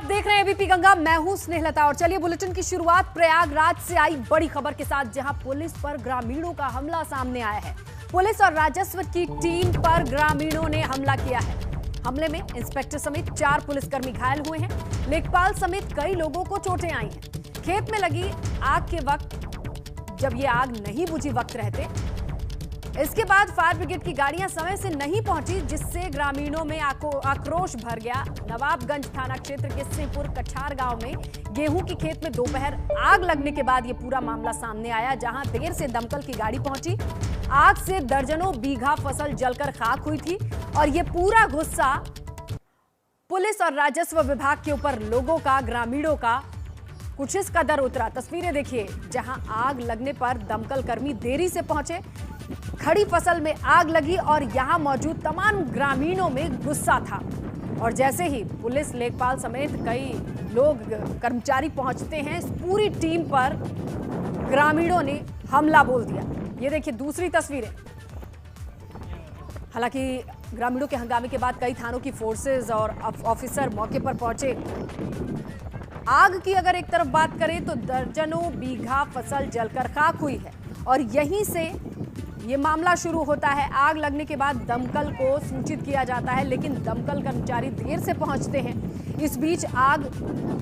देख रहे हैं एबीपी गंगा। मैं हूं स्नेहलता और चलिए बुलेटिन की शुरुआत प्रयागराज से आई बड़ी खबर के साथ, जहां पुलिस पर ग्रामीणों का हमला सामने आया है। पुलिस और राजस्व की टीम पर ग्रामीणों ने हमला किया है। हमले में इंस्पेक्टर समेत 4 पुलिसकर्मी घायल हुए हैं। लेखपाल समेत कई लोगों को चोटें आई हैं। खेत में लगी आग के वक्त, जब ये आग नहीं बुझी वक्त रहते, इसके बाद फायर ब्रिगेड की गाड़ियां समय से नहीं पहुंची, जिससे ग्रामीणों में आक्रोश भर गया। नवाबगंज थाना क्षेत्र के सिंहपुर कछार गांव में गेहूं की खेत में दोपहर आग लगने के बाद ये पूरा मामला सामने आया, जहां देर से दमकल की गाड़ी पहुंची। आग से दर्जनों बीघा फसल जलकर खाक हुई थी और ये पूरा गुस्सा पुलिस और राजस्व विभाग के ऊपर लोगों का, ग्रामीणों का कुछ इस कदर उतरा। तस्वीरें देखिए, जहां आग लगने पर दमकल कर्मी देरी से पहुंचे। खड़ी फसल में आग लगी और यहां मौजूद तमाम ग्रामीणों में गुस्सा था। और जैसे ही पुलिस, लेखपाल समेत कई लोग, कर्मचारी पहुंचते हैं, इस पूरी टीम पर ग्रामीणों ने हमला बोल दिया। ये देखिए दूसरी तस्वीरें। हालांकि ग्रामीणों के हंगामे के बाद कई थानों की फोर्सेस और ऑफिसर मौके पर पहुंचे। आग की अगर एक तरफ बात करें तो दर्जनों बीघा फसल जलकर खाक हुई है और यहीं से ये मामला शुरू होता है। आग लगने के बाद दमकल को सूचित किया जाता है, लेकिन दमकल कर्मचारी देर से पहुंचते हैं। इस बीच आग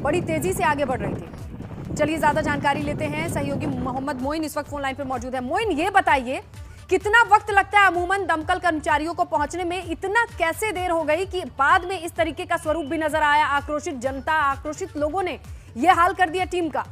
बड़ी तेजी से आगे बढ़ रही थी। चलिए ज्यादा जानकारी लेते हैं। सहयोगी मोहम्मद मोइन इस वक्त फोन लाइन पर मौजूद है। मोइन, ये बताइए कितना वक्त लगता है अमूमन दमकल कर्मचारियों को पहुंचने में? इतना कैसे देर हो गई कि बाद में इस तरीके का स्वरूप भी नजर आया? आक्रोशित जनता, आक्रोशित लोगों ने यह हाल कर दिया टीम का।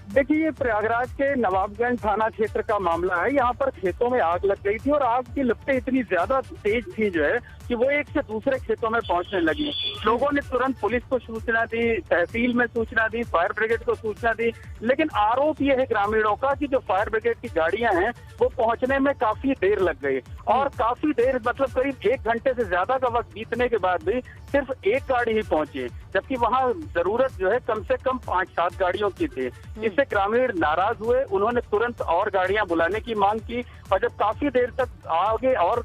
देखिए, ये प्रयागराज के नवाबगंज थाना क्षेत्र का मामला है। यहाँ पर खेतों में आग लग गई थी और आग की लपटें इतनी ज्यादा तेज थी जो है कि वो एक से दूसरे खेतों में पहुंचने लगी। लोगों ने तुरंत पुलिस को सूचना दी, तहसील में सूचना दी, फायर ब्रिगेड को सूचना दी, लेकिन आरोप ये है ग्रामीणों का कि जो फायर ब्रिगेड की गाड़ियां हैं वो पहुंचने में काफी देर लग गई। और काफी देर मतलब करीब 1 घंटे से ज्यादा का वक्त बीतने के बाद भी सिर्फ एक गाड़ी ही पहुंची, जबकि वहां जरूरत जो है कम से कम 5-7 गाड़ियों की थी। इससे ग्रामीण नाराज हुए। उन्होंने तुरंत और गाड़ियां बुलाने की मांग की और जब काफी देर तक आगे और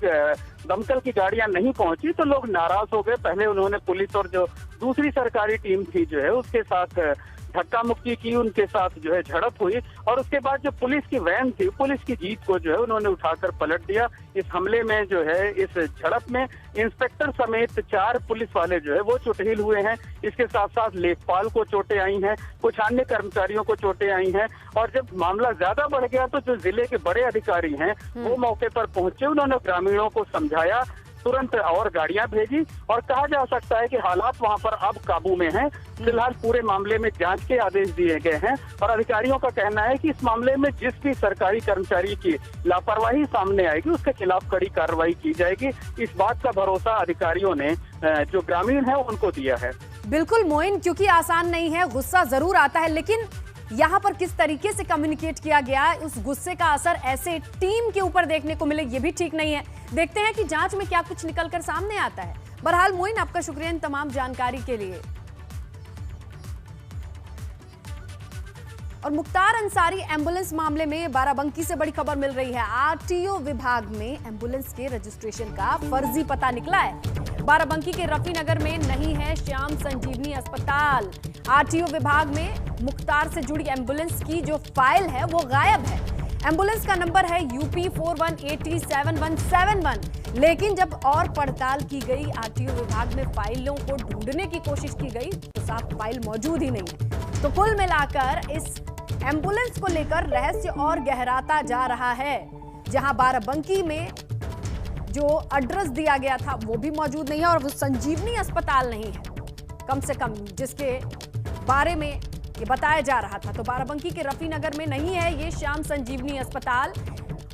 दमकल की गाड़ियां नहीं पहुंची तो लोग नाराज हो गए। पहले उन्होंने पुलिस और जो दूसरी सरकारी टीम थी जो है उसके साथ धक्का मुक्की की, उनके साथ जो है झड़प हुई और उसके बाद जो पुलिस की वैन थी, पुलिस की जीप को जो है उन्होंने उठाकर पलट दिया। इस हमले में जो है, इस झड़प में इंस्पेक्टर समेत 4 पुलिस वाले जो है वो चोटिल हुए हैं। इसके साथ साथ लेखपाल को चोटें आई हैं, कुछ अन्य कर्मचारियों को चोटें आई हैं। और जब मामला ज्यादा बढ़ गया तो जो जिले के बड़े अधिकारी हैं वो मौके पर पहुंचे। उन्होंने ग्रामीणों को समझाया, तुरंत और गाड़ियां भेजी और कहा जा सकता है कि हालात वहां पर अब काबू में हैं। फिलहाल पूरे मामले में जांच के आदेश दिए गए हैं और अधिकारियों का कहना है कि इस मामले में जिस भी सरकारी कर्मचारी की लापरवाही सामने आएगी उसके खिलाफ कड़ी कार्रवाई की जाएगी। इस बात का भरोसा अधिकारियों ने जो ग्रामीण है उनको दिया है। बिल्कुल मोइन, क्योंकि आसान नहीं है, गुस्सा जरूर आता है, लेकिन यहाँ पर किस तरीके से कम्युनिकेट किया गया, उस गुस्से का असर ऐसे टीम के ऊपर देखने को मिले, ये भी ठीक नहीं है। देखते हैं कि जांच में क्या कुछ निकलकर सामने आता है। बहरहाल मोइन, आपका शुक्रिया इन तमाम जानकारी के लिए। और मुख्तार अंसारी एम्बुलेंस मामले में बाराबंकी से बड़ी खबर मिल रही है। आरटीओ विभाग में एम्बुलेंस के रजिस्ट्रेशन का फर्जी पता निकला है। बाराबंकी के रफीनगर में नहीं है श्याम संजीवनी अस्पताल। आरटीओ विभाग में मुख्तार से जुड़ी एम्बुलेंस की जो फाइल है वो गायब है। एम्बुलेंस का नंबर है UP 41807171, लेकिन जब और पड़ताल की गई, आरटीओ विभाग में फाइलों को ढूंढने की कोशिश की गई तो साफ फाइल मौजूद ही नहीं है। तो कुल मिलाकर इस एम्बुलेंस को लेकर रहस्य और गहराता जा रहा है। जहां बाराबंकी में जो एड्रेस दिया गया था वो भी मौजूद नहीं है और वो संजीवनी अस्पताल नहीं है, कम से कम जिसके बारे में ये बताया जा रहा था। तो बाराबंकी के रफीनगर में नहीं है ये श्याम संजीवनी अस्पताल।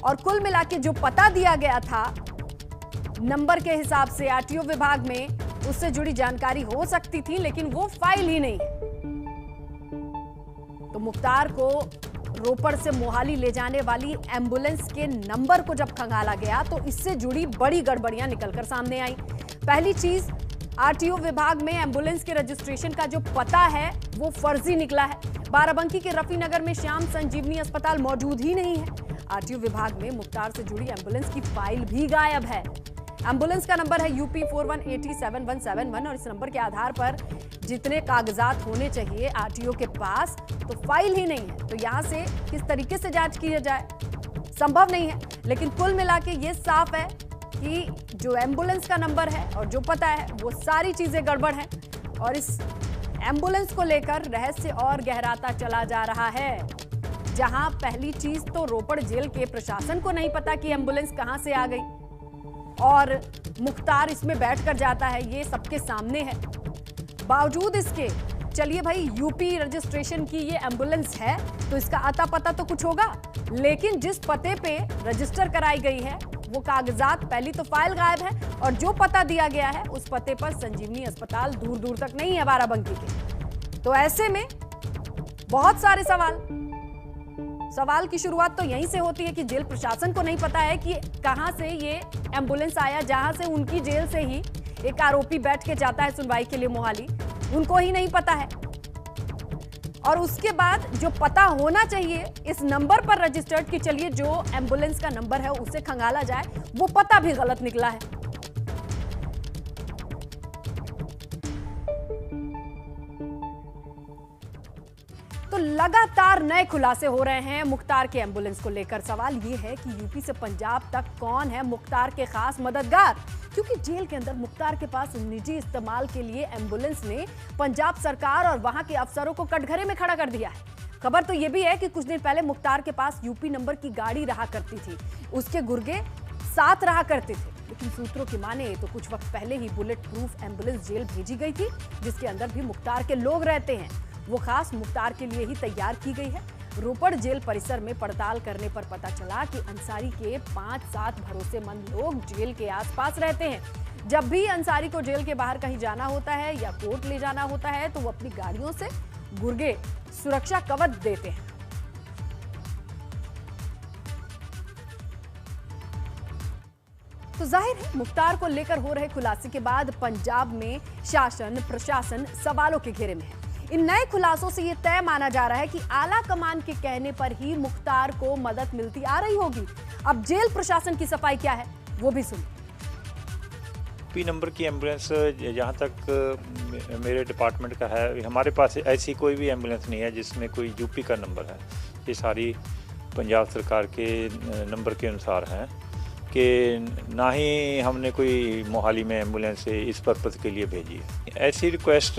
और कुल मिला के जो पता दिया गया था नंबर के हिसाब से आरटीओ विभाग में, उससे जुड़ी जानकारी हो सकती थी, लेकिन वो फाइल ही नहीं है। तो मुख्तार को रोपड़ से मोहाली ले जाने वाली एम्बुलेंस के नंबर को जब खंगाला गया तो इससे जुड़ी बड़ी गड़बड़ियां निकलकर सामने आई। पहली चीज, आरटीओ विभाग में एम्बुलेंस के रजिस्ट्रेशन का जो पता है वो फर्जी निकला है। बाराबंकी के रफीनगर में श्याम संजीवनी अस्पताल मौजूद ही नहीं है। आरटीओ विभाग में मुख्तार से जुड़ी एम्बुलेंस की फाइल भी गायब है। एम्बुलेंस का नंबर है UP 41807171 और इस नंबर के आधार पर जितने कागजात होने चाहिए RTO के पास, तो फाइल ही नहीं है, तो यहाँ से किस तरीके से जांच की जाए, संभव नहीं है। लेकिन कुल मिला के ये साफ है कि जो एम्बुलेंस का नंबर है और जो पता है वो सारी चीजें गड़बड़ हैं और इस एम्बुलेंस को लेकर रहस्य और गहराता चला जा रहा है। जहां पहली चीज तो रोपड़ जेल के प्रशासन को नहीं पता कि एम्बुलेंस कहां से आ गई और मुख्तार इसमें बैठकर जाता है, ये सबके सामने है। बावजूद इसके चलिए भाई यूपी रजिस्ट्रेशन की ये एम्बुलेंस है तो इसका आता पता तो कुछ होगा, लेकिन जिस पते पे रजिस्टर कराई गई है वो कागजात, पहली तो फाइल गायब है और जो पता दिया गया है उस पते पर संजीवनी अस्पताल दूर दूर तक नहीं है बाराबंकी के। तो ऐसे में बहुत सारे सवाल की शुरुआत तो यहीं से होती है कि जेल प्रशासन को नहीं पता है कि कहां से ये एम्बुलेंस आया, जहां से उनकी जेल से ही एक आरोपी बैठ के जाता है सुनवाई के लिए मोहाली, उनको ही नहीं पता है। और उसके बाद जो पता होना चाहिए इस नंबर पर रजिस्टर्ड कि चलिए जो एम्बुलेंस का नंबर है उसे खंगाला जाए, वो पता भी गलत निकला है। तो लगातार नए खुलासे हो रहे हैं मुख्तार के एम्बुलेंस को लेकर। सवाल यह है कि यूपी से पंजाब तक कौन है मुख्तार के खास मददगार, क्योंकि जेल के अंदर मुख्तार के पास निजी इस्तेमाल के लिए एम्बुलेंस ने पंजाब सरकार और वहां के अफसरों को कटघरे में खड़ा कर दिया है। खबर तो यह भी है कि कुछ दिन पहले मुख्तार के पास यूपी नंबर की गाड़ी रहा करती थी, उसके गुर्गे साथ रहा करते थे, लेकिन सूत्रों की माने तो कुछ वक्त पहले ही बुलेट प्रूफ एम्बुलेंस जेल भेजी गई थी जिसके अंदर भी मुख्तार के लोग रहते हैं। वो खास मुख्तार के लिए ही तैयार की गई है। रोपड़ जेल परिसर में पड़ताल करने पर पता चला कि अंसारी के 5-7 भरोसेमंद लोग जेल के आसपास रहते हैं। जब भी अंसारी को जेल के बाहर कहीं जाना होता है या कोर्ट ले जाना होता है तो वो अपनी गाड़ियों से गुर्गे सुरक्षा कवच देते हैं। तो जाहिर है मुख्तार को लेकर हो रहे खुलासे के बाद पंजाब में शासन प्रशासन सवालों के घेरे में है। इन नए खुलासों से यह तय माना जा रहा है कि आला कमान के कहने पर ही मुख्तार को मदद मिलती आ रही होगी। अब जेल प्रशासन की सफाई क्या है वो भी सुनिए। पी नंबर की एम्बुलेंस जहाँ तक मेरे डिपार्टमेंट का है, हमारे पास ऐसी कोई भी एम्बुलेंस नहीं है जिसमें कोई यूपी का नंबर है। ये सारी पंजाब सरकार के नंबर के अनुसार हैं कि ना ही हमने कोई मोहाली में एम्बुलेंस इस पर्पज़ के लिए भेजी है। ऐसी रिक्वेस्ट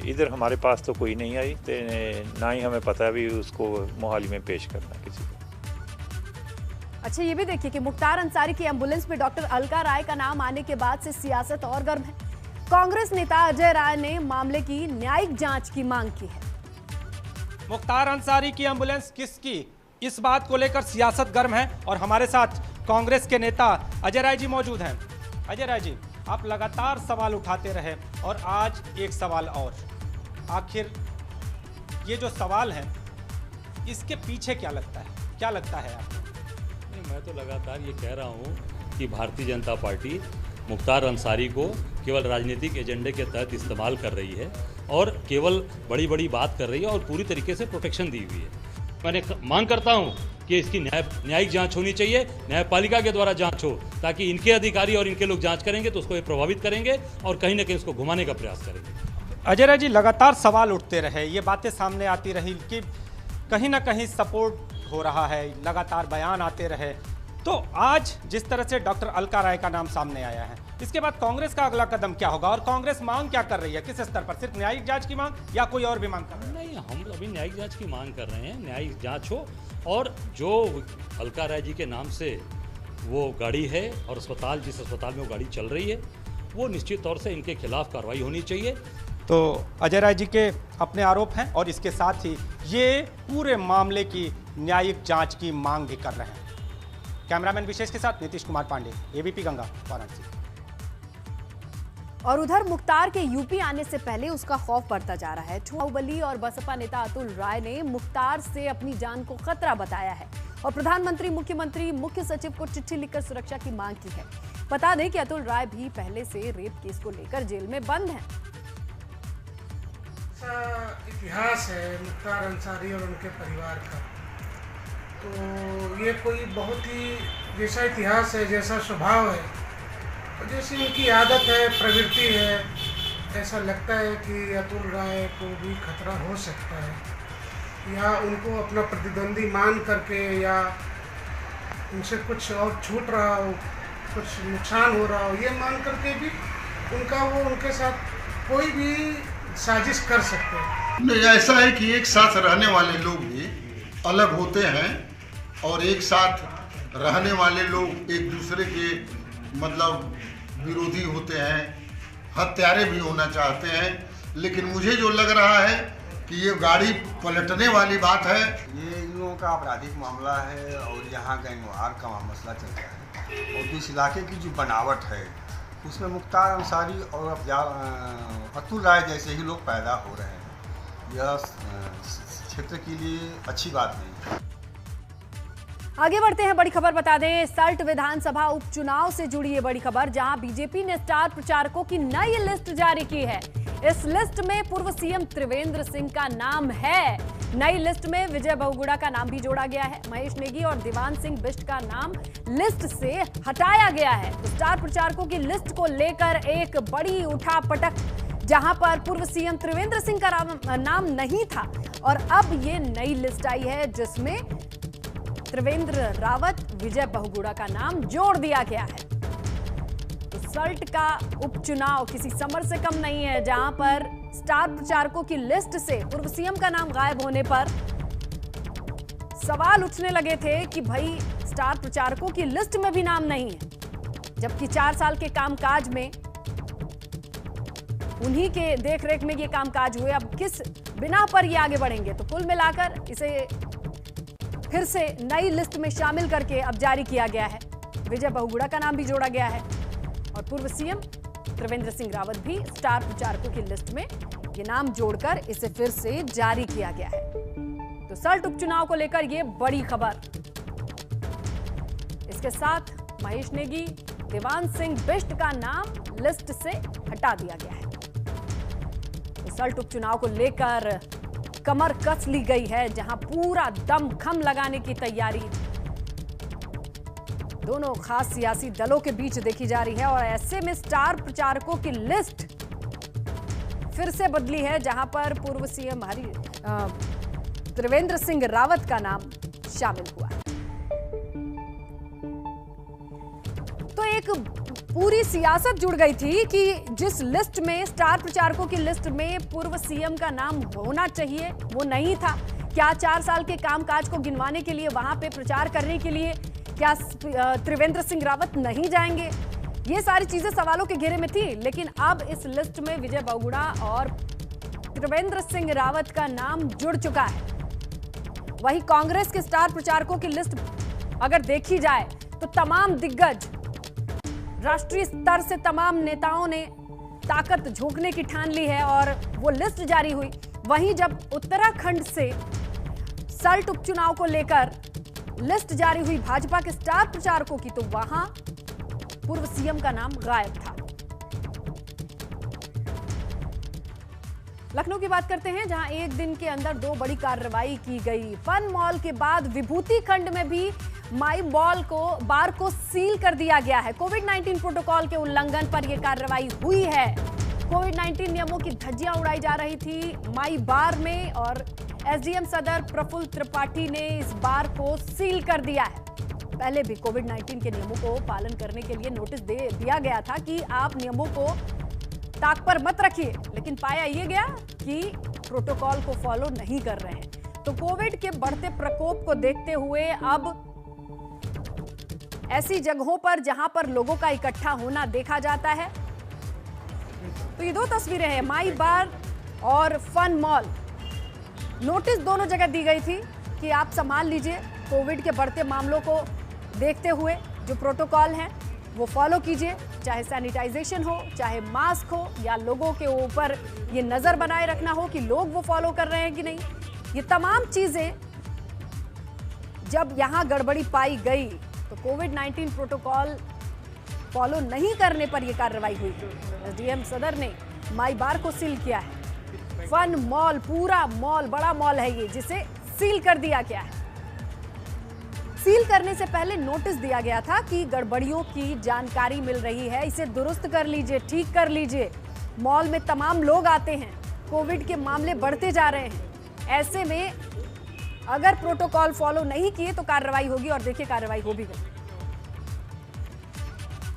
इधर हमारे पास तो कोई नहीं आई, तो ना ही हमें पता भी उसको मोहाली में पेश करना किसी को। अच्छा, ये भी देखिए कि मुख्तार अंसारी की एम्बुलेंस में डॉक्टर अलका राय का नाम आने के बाद से सियासत और गर्म है। कांग्रेस नेता अजय राय ने मामले की न्यायिक जांच की मांग की है। मुख्तार अंसारी की एम्बुलेंस किसकी, इस बात को लेकर सियासत गर्म है और हमारे साथ कांग्रेस के नेता अजय राय जी मौजूद हैं। अजय राय जी, आप लगातार सवाल उठाते रहे और आज एक सवाल और, आखिर ये जो सवाल है इसके पीछे क्या लगता है आपको? नहीं, मैं तो लगातार ये कह रहा हूँ कि भारतीय जनता पार्टी मुख्तार अंसारी को केवल राजनीतिक एजेंडे के तहत इस्तेमाल कर रही है और केवल बड़ी बड़ी बात कर रही है और पूरी तरीके से प्रोटेक्शन दी हुई है। मैंने मांग करता हूँ कि इसकी न्यायिक जांच होनी चाहिए, न्यायपालिका के द्वारा जांच हो, ताकि इनके अधिकारी और इनके लोग जांच करेंगे तो उसको ये प्रभावित करेंगे और कहीं ना कहीं उसको घुमाने का प्रयास करेंगे। अजय राय जी, लगातार सवाल उठते रहे, ये बातें सामने आती रही कि कहीं ना कहीं सपोर्ट हो रहा है, लगातार बयान आते रहे, तो आज जिस तरह से डॉक्टर अलका राय का नाम सामने आया है, इसके बाद कांग्रेस का अगला कदम क्या होगा और कांग्रेस मांग क्या कर रही है, किस स्तर पर, सिर्फ न्यायिक जांच की मांग या कोई और भी मांग कर रही है? नहीं, हम अभी न्यायिक जांच की मांग कर रहे हैं, न्यायिक जांच हो और जो अलका राय जी के नाम से वो गाड़ी है और अस्पताल, जिस अस्पताल में वो गाड़ी चल रही है, वो निश्चित तौर से इनके खिलाफ कार्रवाई होनी चाहिए। तो अजय राय जी के अपने आरोप हैं और इसके साथ ही ये पूरे मामले की न्यायिक जांच की मांग भी कर रहे हैं। कैमरामैन विशेष के साथ नीतीश कुमार पांडे, एबीपी गंगा, वाराणसी। और उधर मुख्तार के यूपी आने से पहले उसका खौफ बढ़ता जा रहा है। बाहुबली और बसपा नेता अतुल राय ने मुख्तार से अपनी जान को खतरा बताया है और प्रधानमंत्री, मुख्यमंत्री, मुख्य सचिव को चिट्ठी लिखकर सुरक्षा की मांग की है। बता दें कि अतुल राय भी पहले से रेप केस को लेकर जेल में बंद हैं। इतिहास है मुख्तार अंसारी और उनके परिवार का, तो ये कोई बहुत ही जैसा इतिहास है, जैसा स्वभाव है, जैसे इनकी आदत है, प्रवृत्ति है, ऐसा लगता है कि अतुल राय को भी खतरा हो सकता है, या उनको अपना प्रतिद्वंदी मान करके, या उनसे कुछ और छूट रहा हो, कुछ नुकसान हो रहा हो, ये मान करके भी वो उनके साथ कोई भी साजिश कर सकते हैं। नहीं, ऐसा है कि एक साथ रहने वाले लोग भी अलग होते हैं और एक साथ रहने वाले लोग एक दूसरे के मतलब विरोधी होते हैं, हत्यारे भी होना चाहते हैं। लेकिन मुझे जो लग रहा है कि ये गाड़ी पलटने वाली बात है। ये इन लोगों का आपराधिक मामला है और यहाँ गैंगवार का मसला चल रहा है, और इस इलाके की जो बनावट है उसमें मुख्तार अंसारी और अतुल राय जैसे ही लोग पैदा हो रहे हैं। यह क्षेत्र के लिए अच्छी बात नहीं है। आगे बढ़ते हैं, बड़ी खबर बता दें, सल्ट विधानसभा उपचुनाव से जुड़ी ये बड़ी खबर, जहां बीजेपी ने स्टार प्रचारकों की नई लिस्ट जारी की है। इस लिस्ट में पूर्व सीएम त्रिवेंद्र सिंह का नाम है। नई लिस्ट में विजय बहुगुणा का नाम भी जोड़ा गया है। महेश नेगी और दीवान सिंह बिष्ट का नाम लिस्ट से हटाया गया है। तो स्टार प्रचारकों की लिस्ट को लेकर एक बड़ी उठापटक, जहां पर पूर्व सीएम त्रिवेंद्र सिंह का नाम नहीं था, और अब ये नई लिस्ट आई है जिसमें त्रिवेंद्र रावत, विजय बहुगुणा का नाम जोड़ दिया गया है। तो सल्ट का उपचुनाव किसी समर से कम नहीं है, जहां पर स्टार प्रचारकों की लिस्ट से पूर्व सीएम का नाम गायब होने पर सवाल उठने लगे थे कि भाई स्टार प्रचारकों की लिस्ट में भी नाम नहीं है, जबकि 4 साल के कामकाज में उन्हीं के देखरेख में ये कामकाज हुए। अब किस बिना पर ये आगे बढ़ेंगे? तो कुल मिलाकर इसे फिर से नई लिस्ट में शामिल करके अब जारी किया गया है। विजय बहुगुणा का नाम भी जोड़ा गया है और पूर्व सीएम त्रिवेंद्र सिंह रावत भी स्टार प्रचारकों की लिस्ट में ये नाम जोड़कर इसे फिर से जारी किया गया है। तो सल्ट उपचुनाव को लेकर ये बड़ी खबर। इसके साथ महेश नेगी, दीवान सिंह बिष्ट का नाम लिस्ट से हटा दिया गया है। तो सल्ट उपचुनाव को लेकर कमर कस ली गई है, जहां पूरा दमखम लगाने की तैयारी दोनों खास सियासी दलों के बीच देखी जा रही है। और ऐसे में स्टार प्रचारकों की लिस्ट फिर से बदली है, जहां पर पूर्व सीएम त्रिवेंद्र सिंह रावत का नाम शामिल हुआ है। तो एक पूरी सियासत जुड़ गई थी कि जिस लिस्ट में, स्टार प्रचारकों की लिस्ट में पूर्व सीएम का नाम होना चाहिए, वो नहीं था। क्या 4 साल के कामकाज को गिनवाने के लिए, वहां पे प्रचार करने के लिए क्या त्रिवेंद्र सिंह रावत नहीं जाएंगे? ये सारी चीजें सवालों के घेरे में थी। लेकिन अब इस लिस्ट में विजय बहुगुणा और त्रिवेंद्र सिंह रावत का नाम जुड़ चुका है। वहीं कांग्रेस के स्टार प्रचारकों की लिस्ट अगर देखी जाए तो तमाम दिग्गज, राष्ट्रीय स्तर से तमाम नेताओं ने ताकत झोंकने की ठान ली है और वो लिस्ट जारी हुई। वहीं जब उत्तराखंड से सल्ट उपचुनाव को लेकर लिस्ट जारी हुई भाजपा के स्टार प्रचारकों की, तो वहां पूर्व सीएम का नाम गायब था। लखनऊ की बात करते हैं, जहां एक दिन के अंदर 2 बड़ी कार्रवाई की गई। फन मॉल के बाद विभूति खंड में भी माई बार को सील कर दिया गया है। कोविड-19 प्रोटोकॉल के उल्लंघन पर यह कार्रवाई हुई है। कोविड-19 नियमों की धज्जियां उड़ाई जा रही थी माई बार में, और एसडीएम सदर प्रफुल्ल त्रिपाठी ने इस बार को सील कर दिया है। पहले भी कोविड-19 के नियमों को पालन करने के लिए नोटिस दिया गया था कि आप नियमों को ताक पर मत रखिए, लेकिन पाया यह गया कि प्रोटोकॉल को फॉलो नहीं कर रहे हैं। तो कोविड के बढ़ते प्रकोप को देखते हुए अब ऐसी जगहों पर जहां पर लोगों का इकट्ठा होना देखा जाता है, तो ये 2 तस्वीरें हैं, माई बार और फन मॉल। नोटिस दोनों जगह दी गई थी कि आप संभाल लीजिए, कोविड के बढ़ते मामलों को देखते हुए जो प्रोटोकॉल हैं वो फॉलो कीजिए, चाहे सैनिटाइजेशन हो, चाहे मास्क हो, या लोगों के ऊपर ये नजर बनाए रखना हो कि लोग वो फॉलो कर रहे हैं कि नहीं। ये तमाम चीजें जब यहां गड़बड़ी पाई गई तो कोविड-19 प्रोटोकॉल फॉलो नहीं करने पर यह कार्रवाई हुई। एसडीएम सदर ने माई बार को सील किया है। फन मॉल, पूरा मॉल, बड़ा मॉल है ये, जिसे सील कर दिया गया है। सील करने से पहले नोटिस दिया गया था कि गड़बड़ियों की जानकारी मिल रही है, इसे दुरुस्त कर लीजिए, ठीक कर लीजिए। मॉल में तमाम लोग आते हैं, कोविड के मामले बढ़ते जा रहे हैं। ऐसे में अगर प्रोटोकॉल फॉलो नहीं किए तो कार्रवाई होगी, और देखिए कार्रवाई हो भी गई।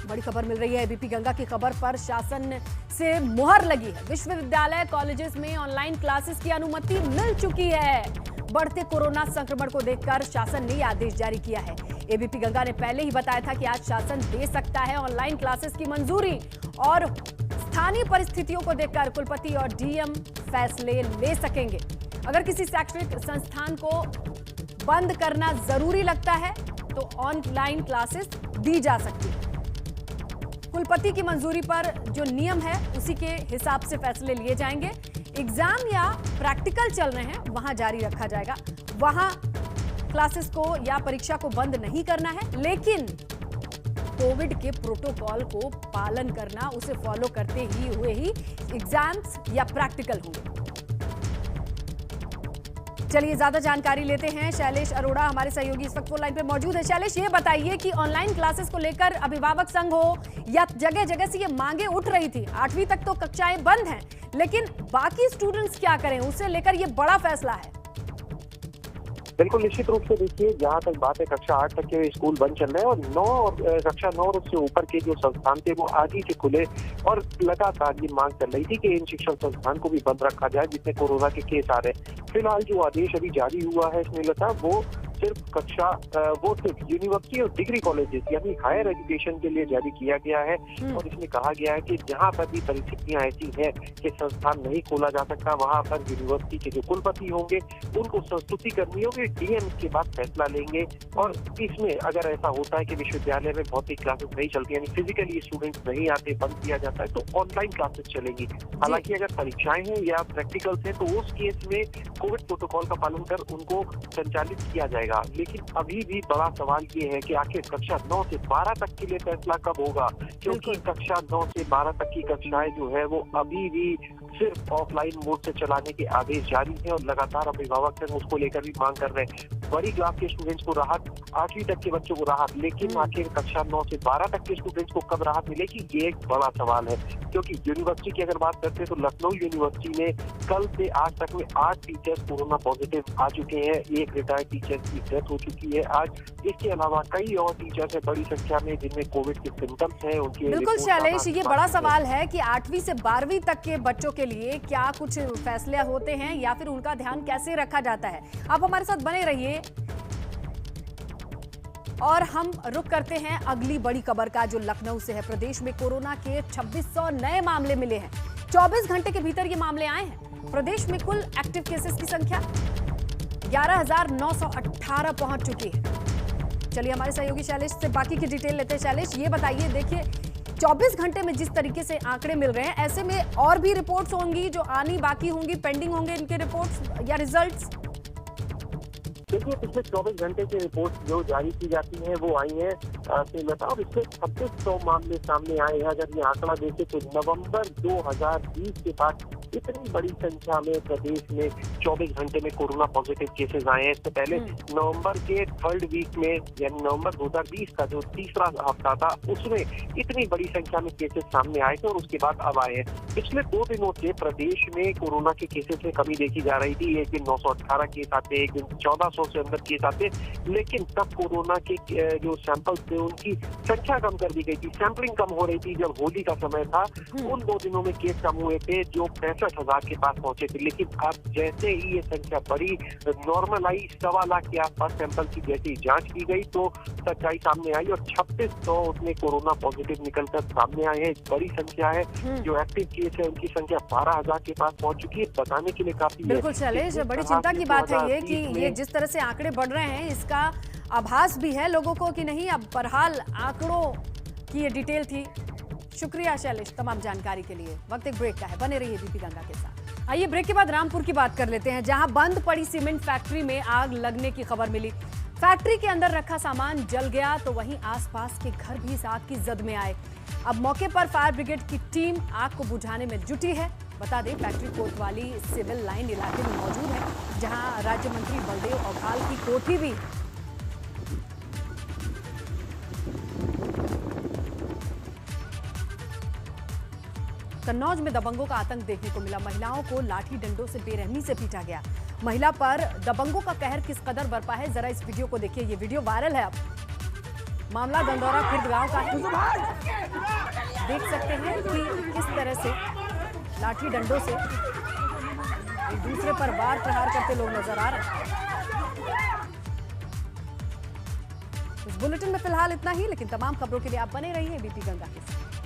बड़ी खबर मिल रही है एबीपी गंगा की खबर पर शासन से मुहर लगी है। विश्वविद्यालय कॉलेजेस में ऑनलाइन क्लासेस की अनुमति मिल चुकी है। बढ़ते कोरोना संक्रमण को देखकर शासन ने आदेश जारी किया है। एबीपी गंगा ने पहले ही बताया था कि आज शासन दे सकता है ऑनलाइन क्लासेस की मंजूरी, और स्थानीय परिस्थितियों को देखकर कुलपति और डीएम फैसले ले सकेंगे। अगर किसी शैक्षणिक संस्थान को बंद करना जरूरी लगता है तो ऑनलाइन क्लासेस दी जा सकती है। कुलपति की मंजूरी पर जो नियम है उसी के हिसाब से फैसले लिए जाएंगे। एग्जाम या प्रैक्टिकल चल रहे हैं वहां जारी रखा जाएगा, वहां क्लासेस को या परीक्षा को बंद नहीं करना है, लेकिन कोविड के प्रोटोकॉल को पालन करना, उसे फॉलो करते ही हुए ही एग्जाम्स या प्रैक्टिकल होंगे। चलिए ज्यादा जानकारी लेते हैं। शैलेश अरोड़ा हमारे सहयोगी इस वक्त फोन लाइन पे मौजूद है। शैलेश, ये बताइए कि ऑनलाइन क्लासेस को लेकर अभिभावक संघ हो या जगह जगह से ये मांगे उठ रही थी। 8वीं तक तो कक्षाएं बंद हैं, लेकिन बाकी स्टूडेंट्स क्या करें, उसे लेकर ये बड़ा फैसला है। बिल्कुल निश्चित रूप से देखिए, जहाँ तक बात है कक्षा 8 तक के स्कूल बंद चल रहे हैं और कक्षा 9 और उससे ऊपर के जो संस्थान थे वो आज ही से खुले, और लगातार ये मांग चल रही थी कि इन शिक्षण संस्थान को भी बंद रखा जाए जिसमें कोरोना के केस आ रहे हैं। फिलहाल जो आदेश अभी जारी हुआ है स्नेहलता, वो सिर्फ यूनिवर्सिटी और डिग्री कॉलेजेस यानी हायर एजुकेशन के लिए जारी किया गया है, और इसमें कहा गया है कि जहां पर भी परिस्थितियां ऐसी हैं कि संस्थान नहीं खोला जा सकता, वहां पर यूनिवर्सिटी के जो कुलपति होंगे उनको संस्तुति करनी होगी, डीएम के बाद फैसला लेंगे। और इसमें अगर ऐसा होता है कि विश्वविद्यालय में भौतिक क्लासेस नहीं चलती यानी फिजिकली स्टूडेंट्स नहीं आते, बंद किया जाता है, तो ऑनलाइन क्लासेस चलेंगी। हालांकि अगर परीक्षाएं हैं या प्रैक्टिकल्स हैं तो उस केस में कोविड प्रोटोकॉल का पालन कर उनको संचालित किया जाएगा। लेकिन अभी भी बड़ा सवाल ये है कि आखिर कक्षा 9 से 12 तक के लिए फैसला कब होगा, क्योंकि कक्षा 9 से 12 तक की कक्षाएं जो है वो अभी भी सिर्फ ऑफलाइन मोड से चलाने के आदेश जारी हैं, और लगातार अभिभावक संघ उसको लेकर भी मांग कर रहे हैं। बड़ी क्लास के स्टूडेंट्स को राहत, 8वीं तक के बच्चों को राहत, लेकिन आखिर कक्षा 9 से 12 तक के स्टूडेंट्स को कब राहत मिलेगी, ये एक बड़ा सवाल है। क्योंकि यूनिवर्सिटी की अगर बात करते हैं तो लखनऊ यूनिवर्सिटी में कल से आज तक में 8 टीचर्स कोरोना पॉजिटिव आ चुके हैं, एक रिटायर्ड टीचर की डेथ हो चुकी है आज। इसके अलावा कई और टीचर्स है बड़ी संख्या में जिनमें कोविड के सिम्टम्स हैं, उनके। बिल्कुल शैलेश, ये बड़ा सवाल है कि 8वीं से 12वीं तक के बच्चों के लिए क्या कुछ फैसले होते हैं या फिर उनका ध्यान कैसे रखा जाता है। आप हमारे साथ बने रहिए और हम रुक करते हैं अगली बड़ी खबर का, जो लखनऊ से है। प्रदेश में कोरोना के 2600 नए मामले मिले हैं। 24 घंटे के भीतर ये मामले आए हैं। प्रदेश में कुल एक्टिव केसेस की संख्या 11,918 पहुंच चुकी है। चलिए हमारे सहयोगी शैलेश से बाकी की डिटेल लेते हैं। शैलेश, ये बताइए, देखिए 24 घंटे में जिस तरीके से आंकड़े मिल रहे हैं, ऐसे में और भी रिपोर्ट्स होंगी जो आनी बाकी होंगी, पेंडिंग होंगे इनके रिपोर्ट्स या रिजल्ट्स? देखिए पिछले 24 घंटे की रिपोर्ट जो जारी की जाती है वो आई है श्रीलता, और इससे 2600 मामले सामने आए हैं। अगर ये आंकड़ा देखें तो नवंबर 2020 के बाद इतनी बड़ी संख्या में प्रदेश में 24 घंटे में कोरोना पॉजिटिव केसेस आए हैं। इससे पहले नवंबर के 3rd वीक में यानी नवंबर 2020 का जो तीसरा हफ्ता था उसमें इतनी बड़ी संख्या में केसेस सामने आए थे, और उसके बाद अब आए हैं। पिछले 2 दिनों से प्रदेश में कोरोना के केसेस में कमी देखी जा रही थी। एक दिन 918 केस आते, एक दिन 1400 से अंदर केस आते, लेकिन तब कोरोना के जो सैंपल्स थे उनकी संख्या कम कर दी गई थी, सैंपलिंग कम हो रही थी। जब होली का समय था उन 2 दिनों में केस कम हुए थे जो 65,000 के पास पहुंचे थे, लेकिन अब जैसे ही ये संख्या बड़ी नॉर्मल आई, 1.25 लाख के आसपास सैंपल की जैसे ही जांच की गई तो सच्चाई सामने आई और 2600 उसमें कोरोना पॉजिटिव निकलकर सामने आए हैं। बड़ी संख्या है। जो एक्टिव केस है उनकी संख्या 12,000 के पास पहुंच चुकी है। बताने के लिए काफी है। बिल्कुल शैलेश, बड़ी चिंता की बात है ये कि ये जिस तरह से आंकड़े बढ़ रहे हैं इसका आभास भी है लोगों को कि नहीं। अब बहरहाल आंकड़ों की ये डिटेल थी। शुक्रिया शैलेश तमाम जानकारी के लिए। वक्त एक ब्रेक का है, बने रहिए एबीपी गंगा के साथ। आइए ब्रेक के बाद रामपुर की बात कर लेते हैं, जहां बंद पड़ी सीमेंट फैक्ट्री में आग लगने की खबर मिली। फैक्ट्री के अंदर रखा सामान जल गया तो वहीं आसपास के घर भी इस आग की जद में आए। अब मौके पर फायर ब्रिगेड की टीम आग को बुझाने में जुटी है। बता दें फैक्ट्री कोतवाली सिविल लाइन इलाके में मौजूद है, जहां राज्य मंत्री बलदेव अवकाल की कोठी भी कन्नौज में दबंगों का आतंक देखने को मिला। महिलाओं को लाठी डंडों से बेरहमी से पीटा गया। महिला पर दबंगों का कहर किस कदर बरपा है, जरा इस वीडियो को देखिए। ये वीडियो वायरल है। अब मामला दंदौरा खुर्द गांव का है। देख सकते हैं कि किस तरह से लाठी डंडों से एक दूसरे पर वार प्रहार करते लोग नजर आ रहे हैं। इस बुलेटिन में फिलहाल इतना ही, लेकिन तमाम खबरों के लिए आप बने रहिए एबीपी गंगा के साथ।